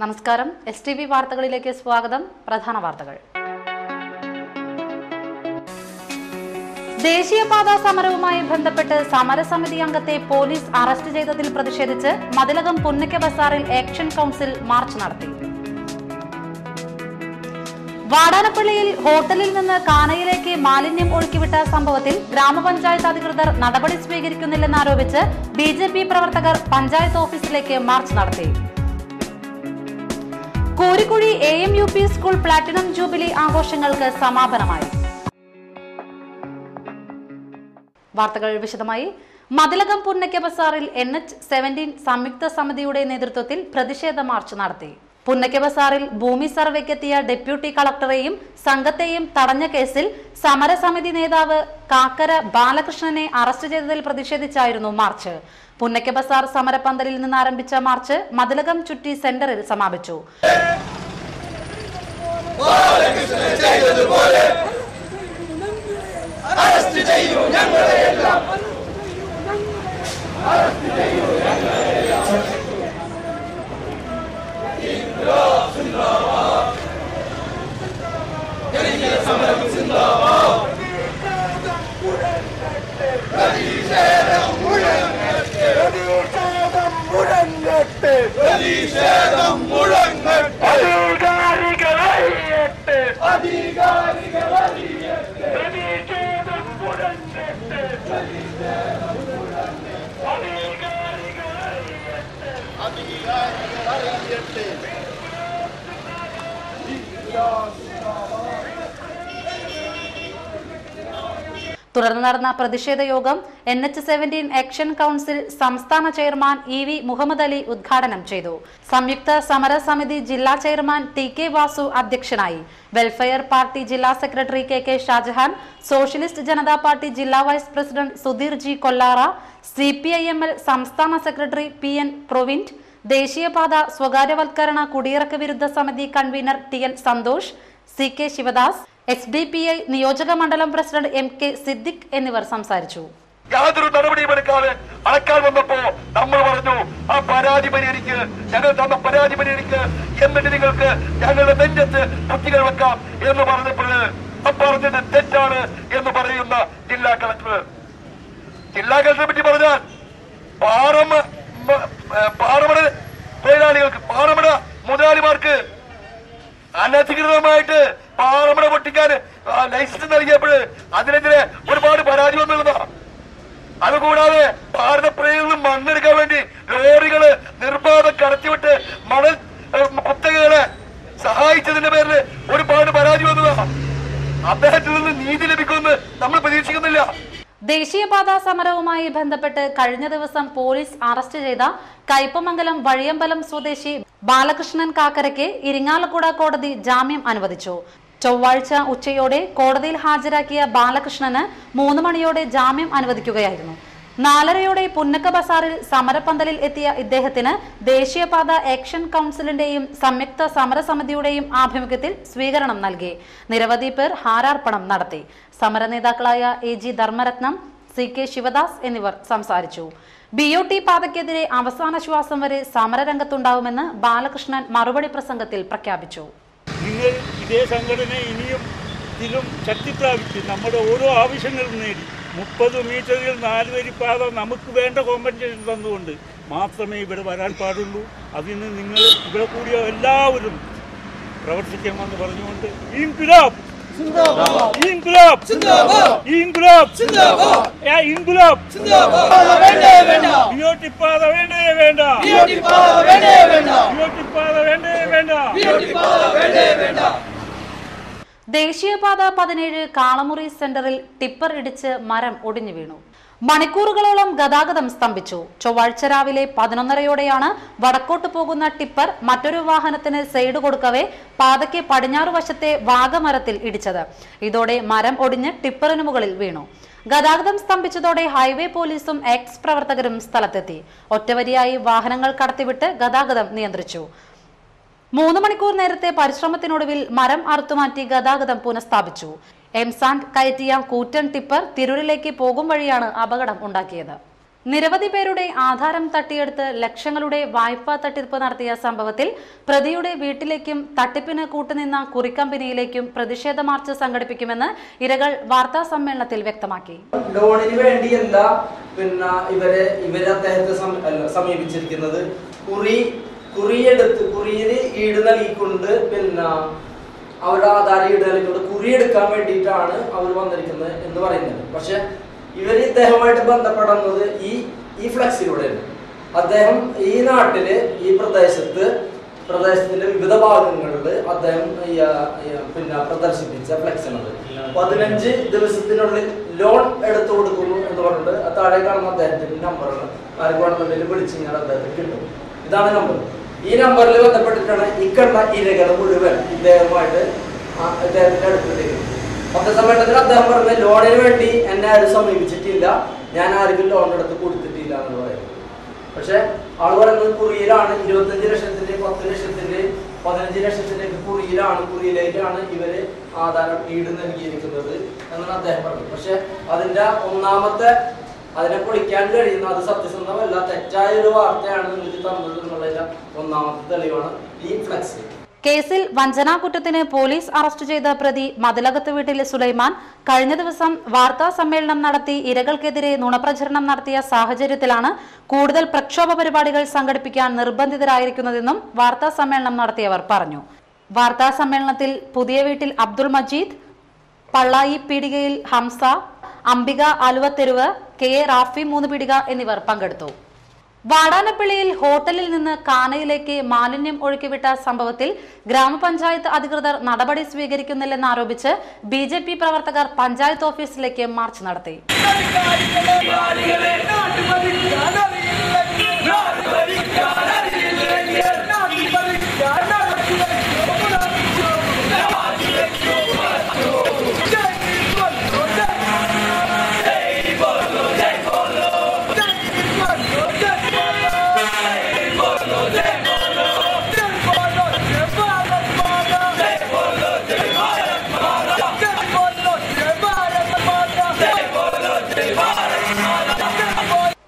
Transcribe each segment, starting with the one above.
നമസ്കാരം. STV വാർത്തകളിലേക്ക് സ്വാഗതം. പ്രധാന വാർത്തകൾ. ദേശീയപാതാ സമരവുമായി ബന്ധപ്പെട്ട് സമരസമിതി അംഗത്തെ പോലീസ് അറസ്റ്റ് ചെയ്തതിൽ പ്രതിഷേധിച്ച് മതിലകം പുന്നക്ക ബസാറിൽ ആക്ഷൻ കൗൺസിൽ മാർച്ച് നടത്തി. വാടാനപ്പള്ളിയിൽ ഹോട്ടലിൽ നിന്ന് കാനയിലേക്ക് മാലിന്യം ഒഴുക്കിവിട്ട സംഭവത്തിൽ ഗ്രാമപഞ്ചായത്ത് അധികൃതർ നടപടി സ്വീകരിക്കുന്നില്ലെന്നാരോപിച്ച് BJP പ്രവർത്തകർ പഞ്ചായത്ത് ഓഫീസിലേക്ക് മാർച്ച് നടത്തി. കോരിക്കുഴി AMUP സ്കൂൾ പ്ലാറ്റിനം ജൂബിലി ആഘോഷങ്ങൾക്ക് സമാപനമായി. വാർത്തകൾ വിശദമായി. മതിലകം പുന്നക്ക ബസാറിൽ NH-17 സംയുക്ത സമിതിയുടെ നേതൃത്വത്തിൽ പ്രതിഷേധ മാർച്ച് നടത്തി. പുന്നക്ക ബസാറിൽ ഭൂമി സർവേക്കെത്തിയ ഡെപ്യൂട്ടി കളക്ടറെയും സംഘത്തെയും തടഞ്ഞ കേസിൽ സമരസമിതി നേതാവ് കാക്കര ബാലകൃഷ്ണനെ അറസ്റ്റ് ചെയ്തതിൽ പ്രതിഷേധിച്ചായിരുന്നു മാർച്ച്. പുന്നക്ക ബസാർ സമരപന്തലിൽ നിന്ന് ആരംഭിച്ച മാർച്ച് മതിലകം ചുറ്റി സെന്ററിൽ സമാപിച്ചു. തുടർന്ന് നടന്ന പ്രതിഷേധ യോഗം NH-17 ആക്ഷൻ കൗൺസിൽ സംസ്ഥാന ചെയർമാൻ EV മുഹമ്മദ് അലി ഉദ്ഘാടനം ചെയ്തു. സംയുക്ത സമരസമിതി ജില്ലാ ചെയർമാൻ TK വാസു അധ്യക്ഷനായി. വെൽഫെയർ പാർട്ടി ജില്ലാ secretary KK Shajahan, socialist Janata party ജില്ലാ vice president Sudheer G Kollara, CPIML സംസ്ഥാന സെക്രട്ടറി PN പ്രൊവിന്റ്, ദേശീയപാത സ്വകാര്യവൽക്കരണ കുടിയിറക്ക് വിരുദ്ധ സമിതി convener TN Santhosh, CK Sivadas, SDPI നിയോജക മണ്ഡലം പ്രസിഡന്റ് MK സിദ്ദിഖ് എന്നിവർ സംസാരിച്ചു. യാതൊരു നടപടിയും എടുക്കാതെ അടക്കാൻ വന്നപ്പോ നമ്മൾ പറഞ്ഞു, ആ പരാതി പരിഹരിക്ക്, ഞങ്ങൾ തന്ന പരാതി പരിഹരിക്ക്, എന്നിട്ട് നിങ്ങൾക്ക് ഞങ്ങളുടെ നെഞ്ചത്ത് കുട്ടികൾ വെക്കാം എന്ന് പറഞ്ഞപ്പോൾ പറഞ്ഞത് തെറ്റാണ് എന്ന് പറയുന്ന ജില്ലാ കളക്ടറെ പറ്റി പറഞ്ഞാൽ പാറമട തൊഴിലാളികൾക്ക്, പാറമട മുതലാളിമാർക്ക് അനധികൃതമായിട്ട് പാറമട പൊട്ടിക്കാൻ ലൈസൻസ് നൽകിയപ്പോൾ അതിനെതിരെ ഒരുപാട് പരാതി വന്നിരുന്നതാണ്. അതുകൂടാതെ ഭാരതപ്പുഴയിൽ നിന്ന് മണ്ണെടുക്കാൻ വേണ്ടി ലോറികള് നിർബാധം കടത്തിവിട്ട് മണൽ കുത്തകകളെ സഹായിച്ചതിന്റെ പേരിൽ ഒരുപാട് പരാതി വന്നതാണ്. അദ്ദേഹത്തിൽ നിന്ന് നീതി ലഭിക്കുമെന്ന് നമ്മൾ പ്രതീക്ഷിക്കുന്നില്ല. ദേശീയപാതാ സമരവുമായി ബന്ധപ്പെട്ട് കഴിഞ്ഞ ദിവസം പോലീസ് അറസ്റ്റ് ചെയ്ത കയ്പമംഗലം വഴിയമ്പലം സ്വദേശി ബാലകൃഷ്ണൻ കാക്കരയ്ക്ക് ഇരിങ്ങാലക്കുട കോടതി ജാമ്യം അനുവദിച്ചു. ചൊവ്വാഴ്ച ഉച്ചയോടെ കോടതിയിൽ ഹാജരാക്കിയ ബാലകൃഷ്ണന് 3 മണിയോടെ ജാമ്യം അനുവദിക്കുകയായിരുന്നു. 4:30 പുന്നക്ക ബസാറിൽ സമരപന്തലിൽ എത്തിയ ഇദ്ദേഹത്തിന് ദേശീയപാത ആക്ഷൻ കൗൺസിലിന്റെയും സംയുക്ത സമരസമിതിയുടെയും ആഭിമുഖ്യത്തിൽ സ്വീകരണം നൽകി. നിരവധി പേർ ഹാരാർപ്പണം നടത്തി. സമര നേതാക്കളായ AG ധർമ്മരത്നം, CK ശിവദാസ് എന്നിവർ സംസാരിച്ചു. BOT പാതയ്ക്കെതിരെ അവസാന ശ്വാസം വരെ സമരരംഗത്തുണ്ടാവുമെന്ന് ബാലകൃഷ്ണൻ മറുപടി പ്രസംഗത്തിൽ പ്രഖ്യാപിച്ചു. നിങ്ങൾ ഇതേ സംഘടന ഇനിയും ഇതിലും ശക്തി പ്രാപിച്ച് നമ്മുടെ ഓരോ ആവശ്യങ്ങളും നേടി 30 മീറ്ററിൽ 4 വരി പാത നമുക്ക് വേണ്ട കോമ്പൻസേഷൻ തന്നുകൊണ്ട് മാത്രമേ ഇവിടെ വരാൻ പാടുള്ളൂ. അതിന് നിങ്ങൾ ഇവിടെ കൂടിയ എല്ലാവരും പ്രവർത്തിക്കണമെന്ന് പറഞ്ഞുകൊണ്ട് ഇൻക്ലാബ് ഇൻക്ലാബ് ഇൻക്ലാബ് ഇൻക്ലാബ് ഇൻക്ലാബ് BOT പാത വേണ്ടേ വേണ്ട, BOT പാത വേണ്ടേ വേണ്ട. ദേശീയപാത 17 കാളമുറി സെന്ററിൽ ടിപ്പർ ഇടിച്ച് മരം ഒടിഞ്ഞു വീണു. മണിക്കൂറുകളോളം ഗതാഗതം സ്തംഭിച്ചു. ചൊവ്വാഴ്ച രാവിലെ 11:30യോടെയാണ് വടക്കോട്ട് പോകുന്ന ടിപ്പർ മറ്റൊരു വാഹനത്തിന് സൈഡ് കൊടുക്കവേ പാതയ്ക്ക് പടിഞ്ഞാറ് വശത്തെ വാഗമരത്തിൽ ഇടിച്ചത്. ഇതോടെ മരം ഒടിഞ്ഞ് ടിപ്പറിന് മുകളിൽ വീണു. ഗതാഗതം സ്തംഭിച്ചതോടെ ഹൈവേ പോലീസും എക്സ് പ്രവർത്തകരും സ്ഥലത്തെത്തി. ഒറ്റവരിയായി വാഹനങ്ങൾ കടത്തിവിട്ട് ഗതാഗതം നിയന്ത്രിച്ചു. 3 മണിക്കൂർ നേരത്തെ പരിശ്രമത്തിനൊടുവിൽ മരം അറുത്തുമാറ്റി ഗതാഗതം പുനഃസ്ഥാപിച്ചു. എംസാൻഡ് കയറ്റിയ കൂറ്റൻ ടിപ്പർ തിരൂരിലേക്ക് പോകും വഴിയാണ് അപകടം ഉണ്ടാക്കിയത്. നിരവധി പേരുടെ ആധാരം തട്ടിയെടുത്ത് ലക്ഷങ്ങളുടെ വായ്പാ തട്ടിപ്പ് നടത്തിയ സംഭവത്തിൽ പ്രതിയുടെ വീട്ടിലേക്കും തട്ടിപ്പിന് കൂട്ടുനിന്ന കുറിക്കമ്പനിയിലേക്കും പ്രതിഷേധ മാർച്ച് സംഘടിപ്പിക്കുമെന്ന് ഇരകൾ വാർത്താ സമ്മേളനത്തിൽ വ്യക്തമാക്കി. ലോണിന് വേണ്ടിയല്ല ഇവരെ അദ്ദേഹത്തെ സമീപിച്ചിരിക്കുന്നത്. കുറിയിൽ ഈട് നൽകിക്കൊണ്ട് അവരുടെ ആധാരം ഈട് നൽകിക്കൊണ്ട് കുറിയെടുക്കാൻ വേണ്ടിയിട്ടാണ് അവർ വന്നിരിക്കുന്നത് എന്ന് പറയുന്നത്. പക്ഷെ ഇദ്ദേഹമായിട്ട് ബന്ധപ്പെടുന്നത് ഈ ഫ്ലെക്സിലൂടെയാണ്. അദ്ദേഹം ഈ നാട്ടില് ഈ പ്രദേശത്തിന്റെ വിവിധ ഭാഗങ്ങളിൽ അദ്ദേഹം പ്രദർശിപ്പിച്ച ഫ്ലെക്സാണത്. 15 ദിവസത്തിനുള്ളിൽ ലോൺ എടുത്തു കൊടുക്കുന്നു എന്ന് പറഞ്ഞിട്ട് താഴെ കാണുന്ന അദ്ദേഹത്തിന്റെ നമ്പറാണ്. ആർക്ക് വേണമെന്നുണ്ടെങ്കിൽ വിളിച്ച് കഴിഞ്ഞാൽ അദ്ദേഹത്തിന് കിട്ടും. ഇതാണ് നമ്പർ. ഈ നമ്പറിൽ ബന്ധപ്പെട്ടിട്ടാണ് ഇക്കണ്ട ഇരകൾ മുഴുവൻ ഇദ്ദേഹത്തിന്റെ അടുത്തേക്ക്. പത്രസമ്മേളനത്തിൽ അദ്ദേഹം പറഞ്ഞ ലോണിന് വേണ്ടി എന്നെ ആരും സമീപിച്ചിട്ടില്ല, ഞാൻ ആർക്കും ലോൺ എടുത്ത് കൊടുത്തിട്ടില്ല എന്ന് പറയുന്നത്. പക്ഷെ ആൾ പറയുന്നത് കുറിയിലാണ് 25 ലക്ഷത്തിന്റെ 10 ലക്ഷത്തിന്റെ 15 ലക്ഷത്തിന്റെ കുറിയിലേക്കാണ് ഇവര് ആധാരം ഈട് നൽകിയിരിക്കുന്നത് എന്നാണ് അദ്ദേഹം പറഞ്ഞത്. പക്ഷെ അതിന്റെ അതിനെ പൊളിക്കാൻ കഴിയുന്ന അത് സത്യസന്ധമല്ല, തെറ്റായ ഒരു വാർത്തയാണ് നിങ്ങൾക്ക് തന്നത് എന്നുള്ളതിന്റെ ഒന്നാമത്തെ തെളിവാണ് ഈ ഫ്ലെക്സ്. കേസിൽ വഞ്ചനാ കുറ്റത്തിന് പോലീസ് അറസ്റ്റ് ചെയ്ത പ്രതി മതിലകത്ത് വീട്ടിൽ സുലൈമാൻ കഴിഞ്ഞ ദിവസം വാർത്താ സമ്മേളനം നടത്തി ഇരകൾക്കെതിരെ നുണപ്രചരണം നടത്തിയ സാഹചര്യത്തിലാണ് കൂടുതൽ പ്രക്ഷോഭ പരിപാടികൾ സംഘടിപ്പിക്കാൻ നിർബന്ധിതരായിരിക്കുന്നതെന്നും വാർത്താ സമ്മേളനം നടത്തിയവർ പറഞ്ഞു. വാർത്താ സമ്മേളനത്തിൽ പുതിയ വീട്ടിൽ അബ്ദുൾ മജീദ്, പള്ളായി പീടികയിൽ ഹംസ, അംബിക ആലുവത്തെരുവ്, കെ റാഫി 3 പീടിക എന്നിവർ പങ്കെടുത്തു. വാടാനപ്പള്ളിയിൽ ഹോട്ടലിൽ നിന്ന് കാനയിലേക്ക് മാലിന്യം ഒഴുക്കിവിട്ട സംഭവത്തിൽ ഗ്രാമപഞ്ചായത്ത് അധികൃതർ നടപടി സ്വീകരിക്കുന്നില്ലെന്നാരോപിച്ച് BJP പ്രവർത്തകർ പഞ്ചായത്ത് ഓഫീസിലേക്ക് മാർച്ച് നടത്തി.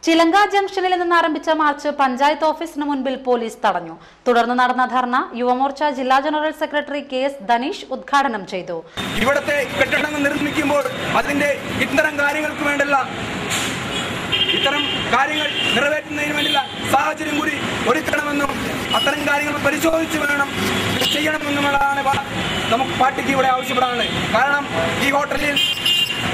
ചിലങ്ക ജംഗ്ഷനിൽ നിന്ന് ആരംഭിച്ച മാർച്ച് പഞ്ചായത്ത് ഓഫീസിന് മുൻപിൽ പോലീസ് തടഞ്ഞു. തുടർന്ന് നടന്ന ധർണ യുവമോർച്ച ജില്ലാ ജനറൽ സെക്രട്ടറി KS ധനീഷ് ഉദ്ഘാടനം ചെയ്തു. ഇവിടത്തെ കെട്ടിടങ്ങൾ നിർമ്മിക്കുമ്പോൾ അതിന്റെ ഇത്തരം കാര്യങ്ങൾക്ക് വേണ്ടില്ല, ഇത്തരം കാര്യങ്ങൾ നിറവേറ്റുന്നതിന് വേണ്ടിയുള്ള സാഹചര്യം കൂടി ഒരുക്കണമെന്നും അത്തരം കാര്യങ്ങൾ പരിശോധിച്ച് വേണം ചെയ്യണമെന്നുള്ളതാണ് നമുക്ക് പാർട്ടിക്ക് ഇവിടെ ആവശ്യപ്പെടാനുള്ളത്. കാരണം ഈ ഹോട്ടലിൽ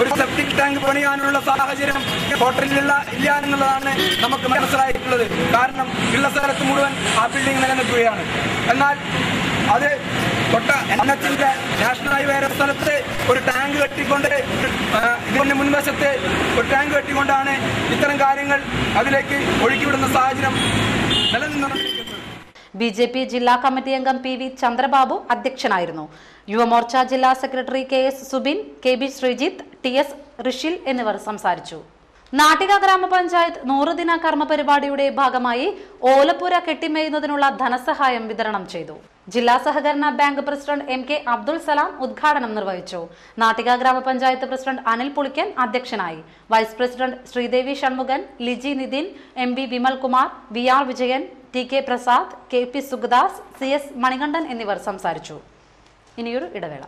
ഒരു സെപ്റ്റിക് ടാങ്ക് പണിയാനുള്ള സാഹചര്യം ഹോട്ടലിലുള്ള ഇല്ല എന്നുള്ളതാണ് നമുക്ക് മനസ്സിലായിട്ടുള്ളത്. കാരണം ഉള്ള സ്ഥലത്ത് മുഴുവൻ ആ ബിൽഡിംഗ് നിലനിൽക്കുകയാണ്. എന്നാൽ അത് NHന്റെ നാഷണൽ ഹൈവേ സ്ഥലത്ത് ഒരു ടാങ്ക് കെട്ടിക്കൊണ്ട് ഇതിന്റെ മുൻവശത്ത് ഒരു ടാങ്ക് കെട്ടിക്കൊണ്ടാണ് ഇത്തരം കാര്യങ്ങൾ അതിലേക്ക് ഒഴുക്കിവിടുന്ന സാഹചര്യം നിലനിന്നുകൊണ്ടിരിക്കുന്നത്. BJP ജില്ലാ കമ്മിറ്റി അംഗം PV ചന്ദ്രബാബു അധ്യക്ഷനായിരുന്നു. യുവമോർച്ച ജില്ലാ secretary KS Subin, KB Sreejith, TS Rishil എന്നിവർ സംസാരിച്ചു. നാട്ടിക ഗ്രാമപഞ്ചായത്ത് 100 ദിന കർമ്മ പരിപാടിയുടെ ഭാഗമായി ഓലപ്പുര കെട്ടിമേയുന്നതിനുള്ള ധനസഹായം വിതരണം ചെയ്തു. ജില്ലാ സഹകരണ bank president MK Abdul Salam ഉദ്ഘാടനം നിർവഹിച്ചു. നാട്ടിക ഗ്രാമപഞ്ചായത്ത് പ്രസിഡന്റ് അനിൽ പുളിക്കൻ അധ്യക്ഷനായി. Vice president Sreedevi Shanmukhan, Liji Nithin, MB Vimalkumar, VR Vijayan, TK Prasad, KP Sugadas, CS Manikandan എന്നിവർ സംസാരിച്ചു. ഇനിയൊരു ഇടവേള.